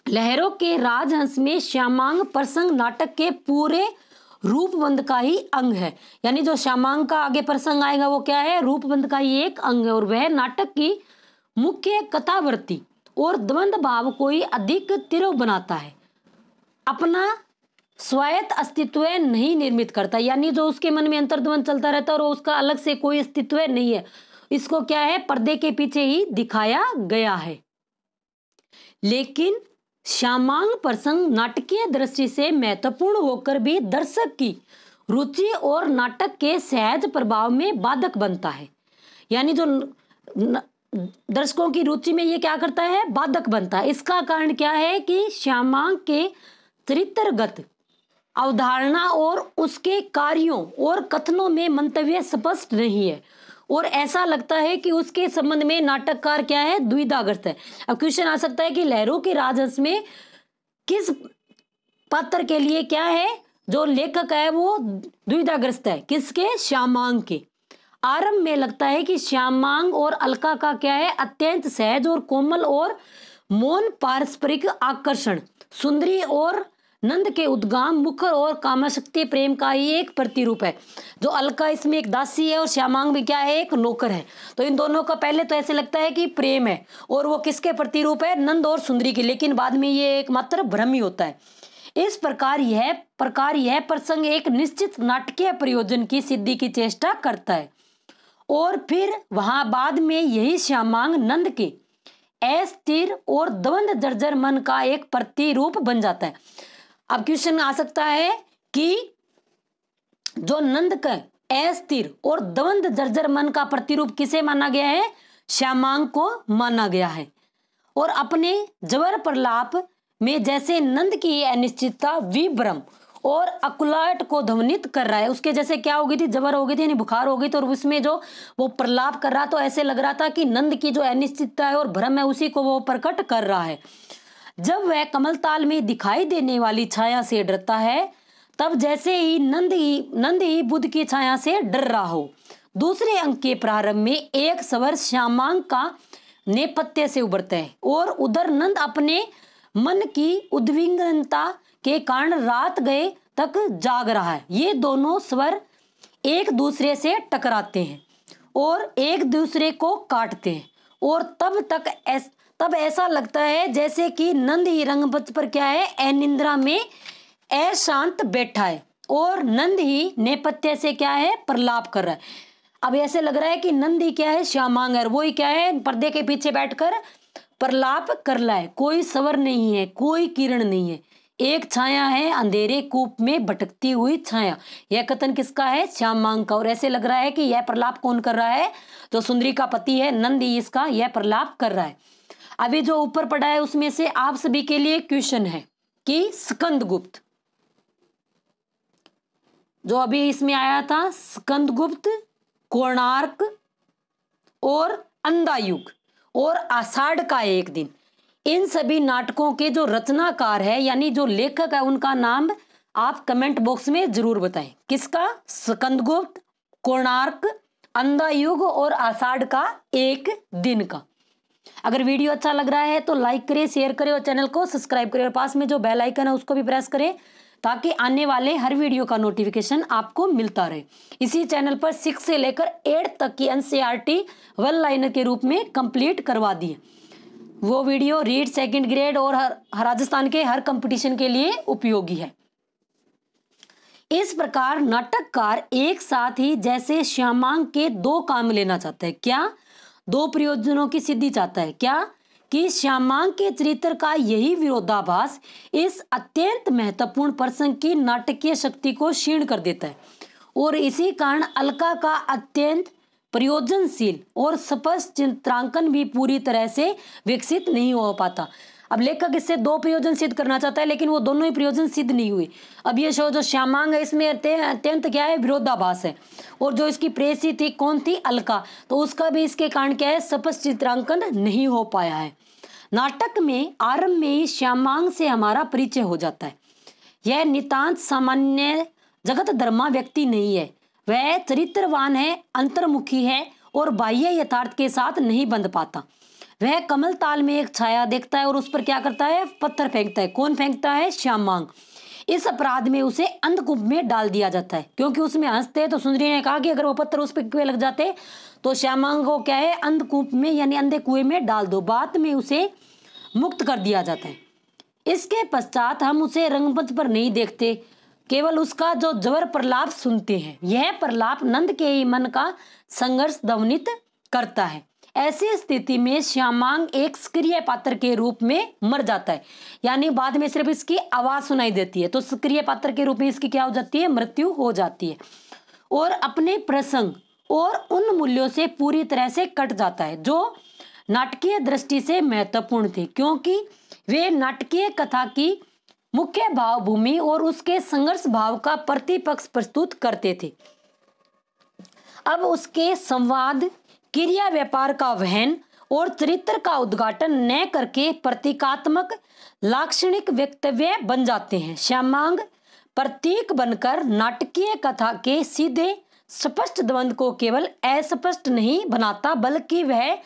लहरों के राजहंस में श्यामांग प्रसंग नाटक के पूरे रूपबंध का ही अंग है। यानी जो श्यामांग का आगे प्रसंग आएगा वो क्या है, रूपबंध का ही एक अंग है और वह नाटक की मुख्य कथावृत्ति और द्वंद्व भाव को ही अधिक तीव्र बनाता है, अपना स्वायत्त अस्तित्व नहीं निर्मित करता, यानी जो उसके मन में अंतर्द्वंद चलता रहता है और उसका अलग से कोई अस्तित्व नहीं है, इसको क्या है, पर्दे के पीछे ही दिखाया गया है। लेकिन श्यामांग प्रसंग नाटकीय दृष्टि से महत्वपूर्ण होकर भी दर्शक की रुचि और नाटक के सहज प्रभाव में बाधक बनता है, यानी जो दर्शकों की रुचि में ये क्या करता है, बाधक बनता है। इसका कारण क्या है कि श्यामांग के चरित्रगत अवधारणा और उसके कार्यों और कथनों में मंतव्य स्पष्ट नहीं है और ऐसा लगता है कि उसके संबंध में नाटककार क्या है, द्विधाग्रस्त है। अब क्वेश्चन आ सकता है कि लहरों के राजहंस में किस पात्र के लिए क्या है, जो लेखक है वो द्विधाग्रस्त है, किसके, श्यामांग के। आरंभ में लगता है कि श्यामांग और अलका का क्या है, अत्यंत सहज और कोमल और मौन पारस्परिक आकर्षण, सुंदरी और नंद के उद्गाम, मुखर और कामाशक्ति प्रेम का ही एक प्रतिरूप है। जो अलका इसमें एक दासी है और श्यामांग भी क्या है, एक नौकर है। तो इन दोनों का पहले तो ऐसे लगता है कि प्रेम है और वो किसके प्रतिरूप है, नंद और सुंदरी के, लेकिन बाद में ये एक मात्र भ्रम ही होता है। इस प्रकार यह प्रसंग एक निश्चित नाटकीय प्रयोजन की सिद्धि की चेष्टा करता है और फिर वहां बाद में यही श्यामांग नंद के अस्थिर और द्वंद जर्जर मन का एक प्रतिरूप बन जाता है। अब क्वेश्चन आ सकता है कि जो नंद का अस्थिर और द्वंद जर्जर मन का प्रतिरूप किसे माना गया है, श्यामांग को माना गया है। और अपने जबर प्रलाप में जैसे नंद की अनिश्चितता, विभ्रम और अकुलाहट को ध्वनित कर रहा है, उसके जैसे क्या हो गई थी, जबर हो गई थी, यानी बुखार हो गई थी, और उसमें जो वो प्रलाप कर रहा तो ऐसे लग रहा था कि नंद की जो अनिश्चितता है और भ्रम है उसी को वो प्रकट कर रहा है। जब वह कमलताल में दिखाई देने वाली छाया से डरता है, तब जैसे ही नंद ही बुद्ध की छाया से डर रहा हो। दूसरे अंक के प्रारंभ में एक स्वर श्यामांग का नेपथ्य से उभरता है और उधर नंद अपने मन की उद्विग्नता के कारण रात गए तक जाग रहा है। ये दोनों स्वर एक दूसरे से टकराते हैं और एक दूसरे को काटते हैं और तब ऐसा लगता है जैसे कि नंद ही रंगमंच पर क्या है, अनिद्रा में अशांत बैठा है और नंद ही नेपथ्य से क्या है, प्रलाप कर रहा है। अब ऐसे लग रहा है कि नंद ही क्या है, श्यामांग है, वो ही क्या है, पर्दे के पीछे बैठकर प्रलाप कर रहा है। कोई स्वर नहीं है, कोई किरण नहीं है, एक छाया है, अंधेरे कूप में भटकती हुई छाया। यह कथन किसका है, श्यामांग का। और ऐसे लग रहा है कि यह प्रलाप कौन कर रहा है, जो सुंदरी का पति है नंद ही इसका यह प्रलाप कर रहा है। अभी जो ऊपर पढ़ा है उसमें से आप सभी के लिए क्वेश्चन है कि स्कंदगुप्त, जो अभी इसमें आया था, स्कंदगुप्त, कोणार्क और अंधायुग और आषाढ़ का एक दिन, इन सभी नाटकों के जो रचनाकार है यानी जो लेखक है उनका नाम आप कमेंट बॉक्स में जरूर बताएं। किसका, स्कंदगुप्त, कोणार्क, अंधायुग और आषाढ़ का एक दिन का। अगर वीडियो अच्छा लग रहा है तो लाइक करें, शेयर करें और चैनल को सब्सक्राइब करें और पास में जो बेल आइकन है उसको भी प्रेस करें ताकि आने वाले हर वीडियो का नोटिफिकेशन आपको मिलता रहे। इसी चैनल पर 6 से लेकर 8 तक की एनसीईआरटी वन लाइनर के रूप में कंप्लीट करवा दी है। वो वीडियो रीड सेकंड ग्रेड और राजस्थान के हर कंपटीशन के लिए उपयोगी है। इस प्रकार नाटककार एक साथ ही जैसे श्यामांग के दो काम लेना चाहता है, क्या, दो प्रयोजनों की सिद्धि चाहता है, क्या, कि श्यामांग के चरित्र का यही विरोधाभास इस अत्यंत महत्वपूर्ण प्रसंग की नाटकीय शक्ति को क्षीण कर देता है और इसी कारण अलका का अत्यंत प्रयोजनशील और स्पष्ट चित्रांकन भी पूरी तरह से विकसित नहीं हो पाता। अब लेखक इससे दो प्रयोजन सिद्ध करना चाहता है लेकिन वो दोनों ही प्रयोजन सिद्ध नहीं हुए। अब ये शो जो श्यामांग है इसमें अत्यंत क्या है, विरोधाभास है, और जो इसकी प्रेयसी थी कौन थी, अलका, तो उसका भी इसके कारण क्या है, स्पष्ट चित्रांकन नहीं हो पाया है। नाटक में आरंभ में ही श्यामांग से हमारा परिचय हो जाता है। यह नितांत सामान्य जगत धर्मा व्यक्ति नहीं है, वह चरित्रवान है, अंतर्मुखी है और बाह्य यथार्थ के साथ नहीं बंध पाता। वह कमल ताल में एक छाया देखता है और उस पर क्या करता है, पत्थर फेंकता है। कौन फेंकता है, श्यामांग। इस अपराध में उसे अंधकूप में डाल दिया जाता है, क्योंकि उसमें हंसते। तो सुंदरी ने कहा कि अगर वो पत्थर उस पर लग जाते तो श्यामांग को क्या है, अंधकूप में यानी अंधे कुएं में डाल दो। बाद में उसे मुक्त कर दिया जाता है। इसके पश्चात हम उसे रंगमंच पर नहीं देखते, केवल उसका जो जबर प्रलाप सुनते हैं। यह प्रलाप नंद के ही मन का संघर्ष ध्वनित करता है। ऐसी स्थिति में श्यामांग एक सक्रिय पात्र के रूप में मर जाता है, यानी बाद में सिर्फ इसकी आवाज सुनाई देती है। तो सक्रिय पात्र के रूप में इसकी क्या हो जाती है, मृत्यु हो जाती है, और अपने प्रसंग और उन मूल्यों से पूरी तरह से कट जाता है जो नाटकीय दृष्टि से महत्वपूर्ण थे, क्योंकि वे नाटकीय कथा की मुख्य भाव भूमि और उसके संघर्ष भाव का प्रतिपक्ष प्रस्तुत करते थे। अब उसके संवाद, क्रिया, व्यापार का वहन और चरित्र का उद्घाटन न करके प्रतीकात्मक लाक्षणिक वक्तव्य बन जाते हैं। श्यामांग प्रतीक बनकर नाटकीय कथा के सीधे स्पष्ट द्वंद को केवल अस्पष्ट नहीं बनाता, बल्कि वह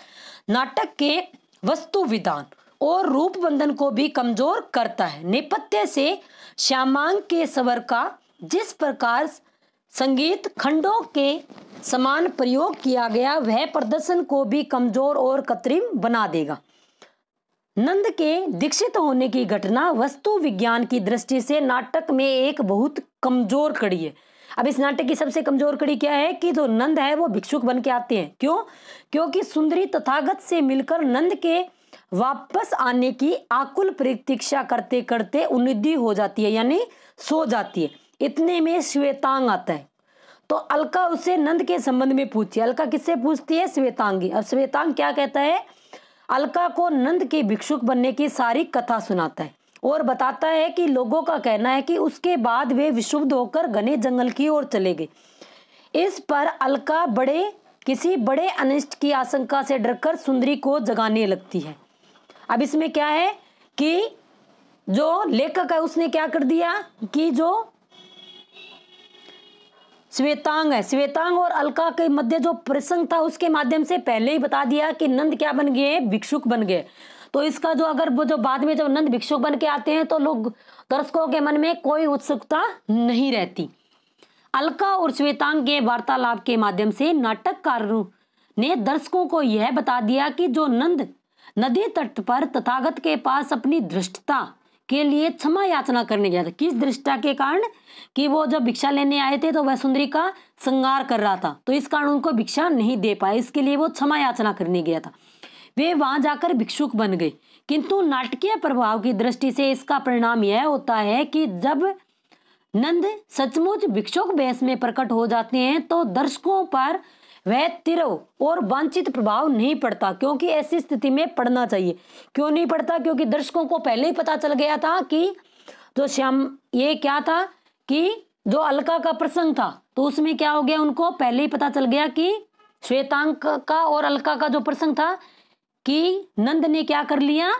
नाटक के वस्तु विधान और रूप बंधन को भी कमजोर करता है। नेपथ्य से श्यामांग के स्वर का जिस प्रकार संगीत खंडों के समान प्रयोग किया गया, वह प्रदर्शन को भी कमजोर और कृत्रिम बना देगा। नंद के दीक्षित होने की घटना वस्तु विज्ञान की दृष्टि से नाटक में एक बहुत कमजोर कड़ी है। अब इस नाटक की सबसे कमजोर कड़ी क्या है कि जो नंद है वो भिक्षुक बन के आते हैं। क्यों? क्योंकि सुंदरी तथागत से मिलकर नंद के वापस आने की आकुल प्रतीक्षा करते करते उन्निधि हो जाती है, यानी सो जाती है। इतने में श्वेतांग आता है। तो अलका उससे नंद के संबंध में पूछती है। अलका किससे पूछती है? श्वेतांगी। अब श्वेतांग क्या कहता है? अलका को नंद के भिक्षुक बनने की सारी कथा सुनाता है और बताता है कि लोगों का कहना है कि उसके बाद वे विक्षुब्ध होकर घने जंगल की ओर चले गए। इस पर अलका किसी बड़े अनिष्ट की आशंका से डरकर सुंदरी को जगाने लगती है। अब इसमें क्या है कि जो लेखक है उसने क्या कर दिया कि जो श्वेतांग है, श्वेतांग और अलका के मध्य जो प्रसंग था उसके माध्यम से पहले ही बता दिया कि नंद क्या बन गए? भिक्षुक बन गए। तो इसका जो अगर वो जो बाद में जब नंद भिक्षुक बन के आते हैं तो लोग दर्शकों के मन में कोई उत्सुकता नहीं रहती। अलका और श्वेतांग के वार्तालाप के माध्यम से नाटककार ने दर्शकों को यह बता दिया कि जो नंद नदी तट पर तथागत के पास अपनी धृष्टता के लिए क्षमा याचना करने गया था। किस दृष्टता के कारण? कि वो जब भिक्षा लेने आए थे तो वह सुंदरी का श्रृंगार कर रहा था, तो इस कारण उनको भिक्षा नहीं दे पाए, इसके लिए वो क्षमा याचना करने गया था। वे वहां जाकर भिक्षुक बन गए। किंतु नाटकीय प्रभाव की दृष्टि से इसका परिणाम यह होता है कि जब नंद सचमुच भिक्षुक वेश में प्रकट हो जाते हैं तो दर्शकों पर वह तिरव और वांछित प्रभाव नहीं पड़ता, क्योंकि ऐसी स्थिति में पड़ना चाहिए। क्यों नहीं पड़ता? क्योंकि दर्शकों को पहले ही पता चल गया था कि जो ये क्या था कि जो अलका का प्रसंग था, तो उसमें क्या हो गया, उनको पहले ही पता चल गया कि श्वेतांग का और अलका का जो प्रसंग था कि नंद ने क्या कर लिया,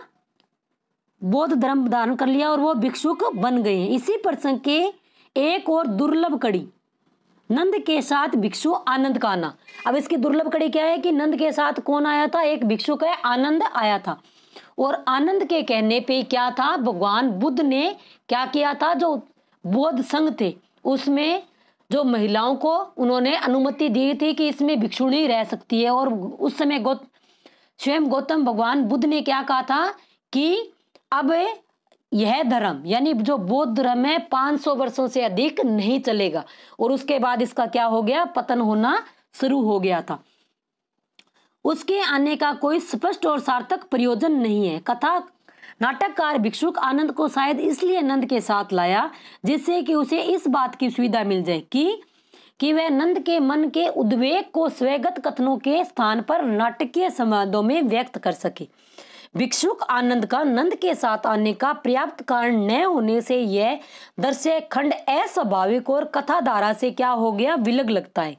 बौद्ध धर्म धारण कर लिया और वो भिक्षुक बन गए। इसी प्रसंग के एक और दुर्लभ कड़ी नंद के साथ भिक्षु आनंद का आना। अब इसकी दुर्लभ कड़ी क्या है कि नंद के साथ कौन आया था? एक भिक्षुक है आनंद आया था, और आनंद के कहने पे क्या था, भगवान बुद्ध ने क्या किया था, जो बौद्ध संघ थे उसमें जो महिलाओं को उन्होंने अनुमति दी थी कि इसमें भिक्षुणी रह सकती है। और उस समय स्वयं गौतम भगवान बुद्ध ने क्या कहा था कि अब यह धर्म यानी जो बौद्ध धर्म है 500 वर्षों से अधिक नहीं चलेगा, और उसके बाद इसका क्या हो गया, पतन होना शुरू हो गया था। उसके आने का कोई स्पष्ट और सार्थक प्रयोजन नहीं है। कथा नाटककार भिक्षुक आनंद को शायद इसलिए नंद के साथ लाया जिससे कि उसे इस बात की सुविधा मिल जाए कि वह नंद के मन के उद्वेग को स्वैगत कथनों के स्थान पर नाटकीय संवादों में व्यक्त कर सके। भिक्षुक आनंद का नंद के साथ आने का पर्याप्त कारण न होने से यह दृश्य खंड अस्वाभाविक और कथा धारा से क्या हो गया, विलग लगता है,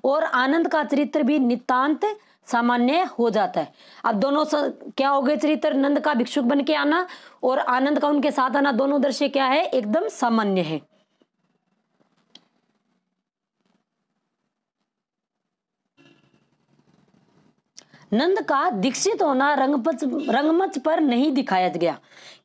और आनंद का चरित्र भी नितांत सामान्य हो जाता है। अब दोनों क्या हो गए चरित्र, नंद का भिक्षुक बन के आना और आनंद का उनके साथ आना, दोनों दृश्य क्या है, एकदम सामान्य है। नंद का दीक्षित होना रंगमंच पर नहीं दिखाया गया,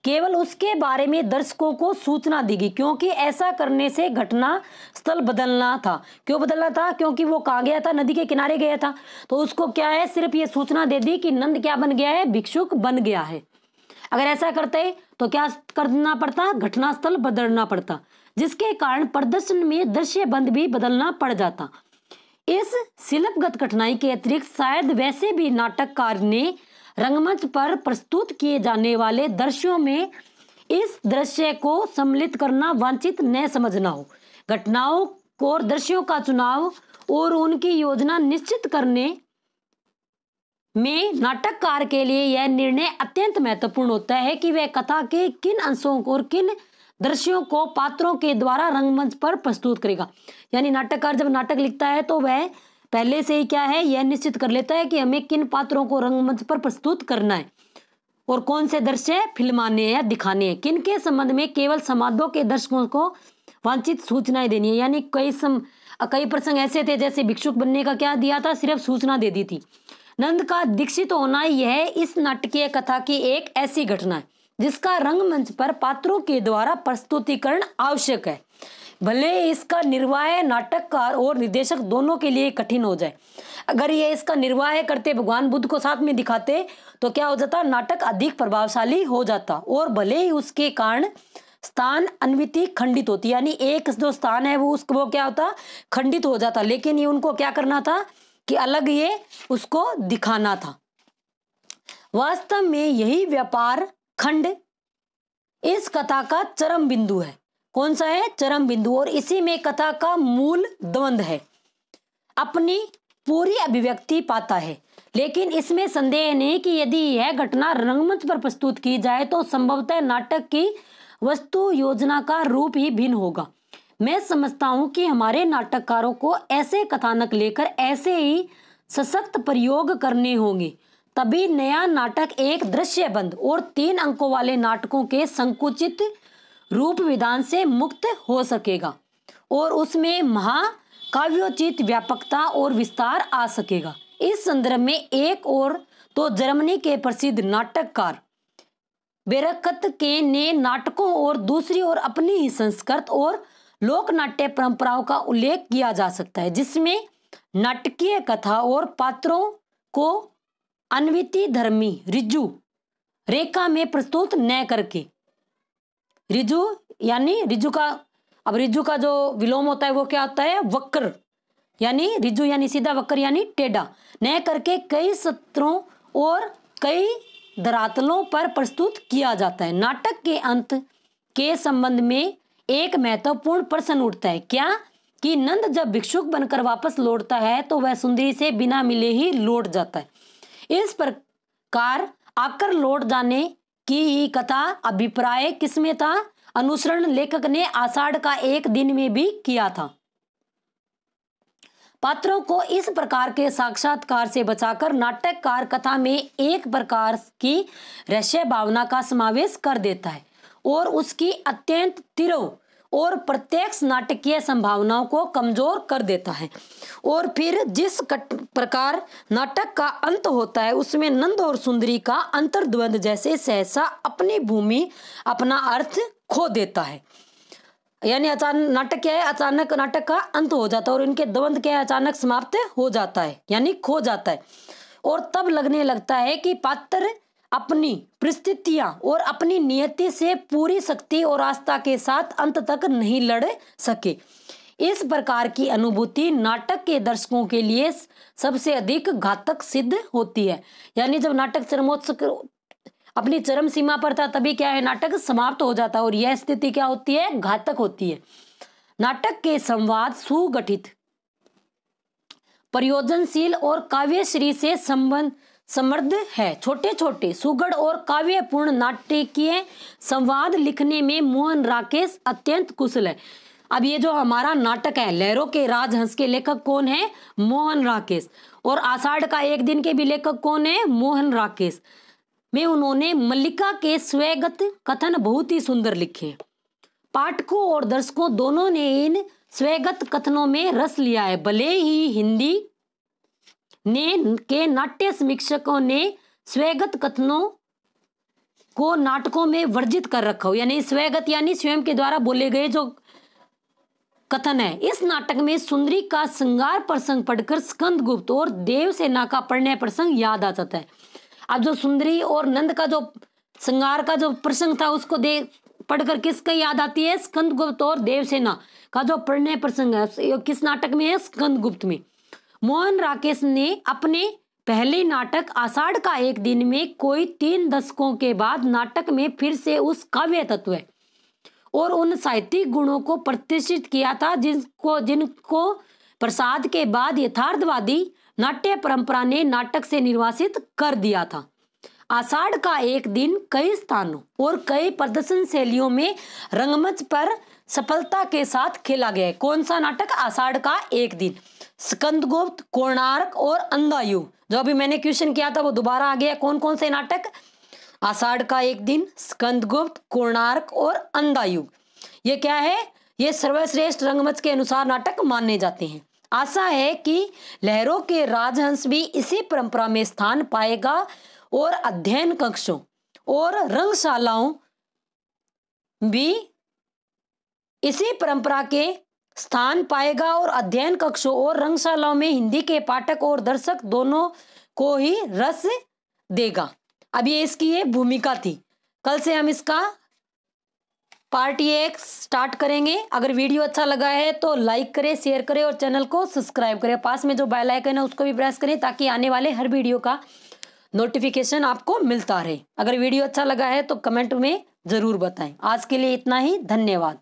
केवल उसके बारे में दर्शकों को सूचना दी गई, क्योंकि ऐसा करने से घटना स्थल बदलना था। क्यों बदलना था? क्योंकि वो कहाँ गया था? नदी के किनारे गया था। तो उसको क्या है, सिर्फ ये सूचना दे दी कि नंद क्या बन गया है? भिक्षुक बन गया है। अगर ऐसा करते तो क्या करना पड़ता? घटनास्थल बदलना पड़ता, जिसके कारण प्रदर्शन में दृश्य बंद भी बदलना पड़ जाता। इस शिल्पगत कठिनाई के अतिरिक्त शायद वैसे भी नाटककार ने रंगमंच पर प्रस्तुत किए जाने वाले दृश्यों में इस दृश्य को सम्मिलित करना वांछित न समझना हो। घटनाओं को और दृश्यों का चुनाव और उनकी योजना निश्चित करने में नाटककार के लिए यह निर्णय अत्यंत महत्वपूर्ण होता है कि वह कथा के किन अंशों को और किन दृश्यों को पात्रों के द्वारा रंगमंच पर प्रस्तुत करेगा। यानी नाटककार जब नाटक लिखता है तो वह पहले से ही क्या है, यह निश्चित कर लेता है कि हमें किन पात्रों को रंगमंच पर प्रस्तुत करना है और कौन से दृश्य फिल्माने या दिखाने हैं, किन के संबंध में केवल संवादों के दर्शकों को वांछित सूचनाएं देनी है। यानी कई प्रसंग ऐसे थे, जैसे भिक्षुक बनने का क्या दिया था, सिर्फ सूचना दे दी थी। नंद का दीक्षित होना यह इस नाटकीय कथा की एक ऐसी घटना है जिसका रंगमंच पर पात्रों के द्वारा प्रस्तुतिकरण आवश्यक है, भले इसका निर्वाह नाटककार और निर्देशक दोनों के लिए कठिन हो जाए। अगर ये इसका निर्वाह करते, भगवान बुद्ध को साथ में दिखाते, तो क्या हो जाता? नाटक अधिक प्रभावशाली हो जाता और भले ही उसके कारण स्थान अन्विति खंडित होती, यानी एक जो स्थान है वो क्या होता? खंडित हो जाता। लेकिन ये उनको क्या करना था कि अलग ये उसको दिखाना था। वास्तव में यही व्यापार खंड इस कथा का चरम बिंदु है। कौन सा है? चरम बिंदु। और इसी में कथा का मूल द्वंद है, अपनी पूरी अभिव्यक्ति पाता है। लेकिन इसमें संदेह नहीं कि यदि यह घटना रंगमंच पर प्रस्तुत की जाए तो संभवतः नाटक की वस्तु योजना का रूप ही भिन्न होगा। मैं समझता हूं कि हमारे नाटककारों को ऐसे कथानक लेकर ऐसे ही सशक्त प्रयोग करने होंगे, तभी नया नाटक एक दृश्यबंद और 3 अंकों वाले नाटकों के संकुचित रूप विधान से मुक्त हो सकेगा और उसमें महाकाव्योचित व्यापकता और विस्तार आ सकेगा। इस संदर्भ में एक और तो जर्मनी के प्रसिद्ध नाटककार बेरकत के ने नाटकों और दूसरी ओर अपनी ही संस्कृत और लोक नाट्य परंपराओं का उल्लेख किया जा सकता है, जिसमें नाटकीय कथा और पात्रों को अन्विति धर्मी ऋजु रेखा में प्रस्तुत न करके, ऋजु यानी ऋजु का, अब ऋजु का जो विलोम होता है वो क्या होता है? वक्र, यानी ऋजु यानी सीधा, वक्र यानी टेढ़ा, न करके कई सत्रों और कई धरातलों पर प्रस्तुत किया जाता है। नाटक के अंत के संबंध में एक महत्वपूर्ण प्रश्न उठता है, क्या कि नंद जब भिक्षुक बनकर वापस लौटता है तो वह सुंदरी से बिना मिले ही लौट जाता है। इस प्रकार आकर लौट जाने की ही कथा अभिप्राय किसमें था? अनुसरण लेखक ने आषाढ़ का एक दिन में भी किया था। पात्रों को इस प्रकार के साक्षात्कार से बचाकर नाटककार कथा में एक प्रकार की रहस्य भावना का समावेश कर देता है और उसकी अत्यंत तीव्र और प्रत्यक्ष नाटकीय संभावनाओं को कमजोर कर देता है। और फिर जिस प्रकार नाटक का अंत होता है उसमें नंद और सुंदरी का अंतर्द्वंद जैसे सहसा अपनी भूमि, अपना अर्थ खो देता है। यानी अचानक नाटक क्या है? अचानक नाटक का अंत हो जाता है और इनके द्वंद क्या है? अचानक समाप्त हो जाता है, यानी खो जाता है। और तब लगने लगता है कि पात्र अपनी परिस्थितियां और अपनी नियति से पूरी शक्ति और आस्था के साथ अंत तक नहीं लड़ सके। इस प्रकार की अनुभूति नाटक के दर्शकों के लिए सबसे अधिक घातक सिद्ध होती है। यानी जब नाटक अपनी चरम सीमा पर था तभी क्या है? नाटक समाप्त हो जाता है और यह स्थिति क्या होती है? घातक होती है। नाटक के संवाद सुगठित, प्रयोजनशील और काव्यश्री से समृद्ध है। छोटे छोटे सुगढ़ और काव्यपूर्ण नाटकीय संवाद लिखने में मोहन राकेश अत्यंत कुशल है। अब ये जो हमारा नाटक है लहरों के राजहंस के लेखक कौन है? मोहन राकेश। और आषाढ़ का एक दिन के भी लेखक कौन है? मोहन राकेश। में उन्होंने मल्लिका के स्वैगत कथन बहुत ही सुंदर लिखे। पाठकों और दर्शकों दोनों ने इन स्वैगत कथनों में रस लिया है। भले ही हिंदी के नाट्य समीक्षकों ने स्वैगत कथनों को नाटकों में वर्जित कर रखा हो, यानी स्वैगत यानी स्वयं के द्वारा बोले गए जो कथन है। इस नाटक में सुंदरी का श्रृंगार प्रसंग पढ़कर स्कंदगुप्त और देवसेना का परिणय प्रसंग याद आ जाता है। अब जो सुंदरी और नंद का जो श्रृंगार का जो प्रसंग था उसको पढ़कर किसका याद आती है? स्कंदगुप्त और देवसेना का जो परिणय प्रसंग है किस नाटक में है? स्कंदगुप्त में। मोहन राकेश ने अपने पहले नाटक आषाढ़ का एक दिन में कोई 3 दशकों के बाद नाटक में फिर से उस काव्य तत्व और उन साहित्यिक गुणों को प्रतिष्ठित किया था जिनको प्रसाद के बाद यथार्थवादी नाट्य परंपरा ने नाटक से निर्वासित कर दिया था। आषाढ़ का एक दिन कई स्थानों और कई प्रदर्शन शैलियों में रंगमंच पर सफलता के साथ खेला गया है। कौन सा नाटक? आषाढ़ का एक दिन, स्कंदगुप्त, कोणार्क और अंधायुग। जो अभी मैंने क्वेश्चन किया था वो दोबारा आ गया। कौन कौन से नाटक? आषाढ़ का एक दिन, स्कंदगुप्त, कोणार्क और अंधायुग। ये क्या है? ये सर्वश्रेष्ठ रंगमंच के अनुसार नाटक माने जाते हैं। आशा है कि लहरों के राजहंस भी इसी परंपरा में स्थान पाएगा और अध्ययन कक्षों और रंगशालाओं भी इसी परंपरा के स्थान पाएगा और अध्ययन कक्षों और रंगशालाओं में हिंदी के पाठक और दर्शक दोनों को ही रस देगा। अब ये इसकी ये भूमिका थी। कल से हम इसका पार्ट 1 स्टार्ट करेंगे। अगर वीडियो अच्छा लगा है तो लाइक करें, शेयर करें और चैनल को सब्सक्राइब करें। पास में जो बेल आइकन है उसको भी प्रेस करें ताकि आने वाले हर वीडियो का नोटिफिकेशन आपको मिलता रहे। अगर वीडियो अच्छा लगा है तो कमेंट में जरूर बताएं। आज के लिए इतना ही, धन्यवाद।